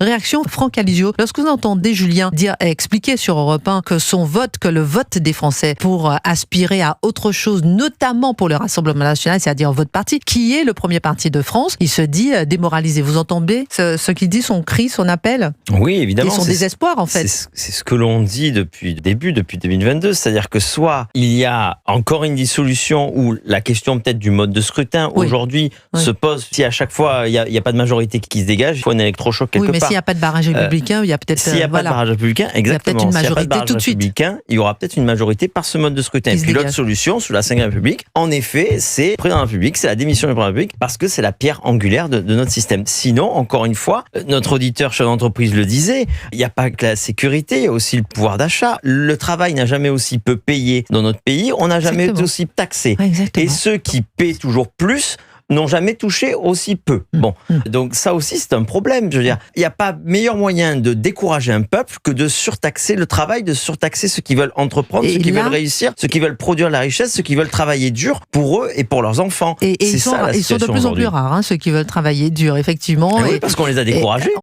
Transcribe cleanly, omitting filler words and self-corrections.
Réaction Franck Alizio. Lorsque vous entendez Julien dire et expliquer sur Europe 1 que le vote des Français pour aspirer à autre chose, notamment pour le Rassemblement national, c'est-à-dire votre parti, qui est le premier parti de France, il se dit démoralisé. Vous entendez ce qu'il dit, son cri, son appel? Oui, évidemment. Et son désespoir, en fait. C'est ce que l'on dit depuis le début, depuis 2022. C'est-à-dire que soit il y a encore une dissolution ou la question peut-être du mode de scrutin aujourd'hui se pose. Si à chaque fois il n'y a pas de majorité qui se dégage, il faut un électrochoc quelque part. Oui, mais s'il n'y a pas de barrage républicain, il y a peut-être... S'il n'y a pas de barrage républicain, exactement. Il y a peut-être une majorité tout de suite. Il y aura peut-être une majorité par ce mode de scrutin. Et puis l'autre solution, sous la Ve République, en effet, c'est le président de la République, c'est la démission du président de la République, parce que c'est la pierre angulaire de notre système. Sinon, encore une fois, notre auditeur chef d'entreprise le disait, il n'y a pas que la sécurité, il y a aussi le pouvoir d'achat. Le travail n'a jamais aussi peu payé dans notre pays, on n'a jamais été aussi taxé. Et ceux qui paient toujours plus n'ont jamais touché aussi peu. Bon, donc ça aussi c'est un problème. Je veux dire, il n'y a pas meilleur moyen de décourager un peuple que de surtaxer le travail, de surtaxer ceux qui veulent entreprendre, ceux qui veulent réussir, ceux qui veulent produire la richesse, ceux qui veulent travailler dur pour eux et pour leurs enfants. Et ils sont de plus en plus rares, ceux qui veulent travailler dur, effectivement. Oui, parce qu'on les a découragés.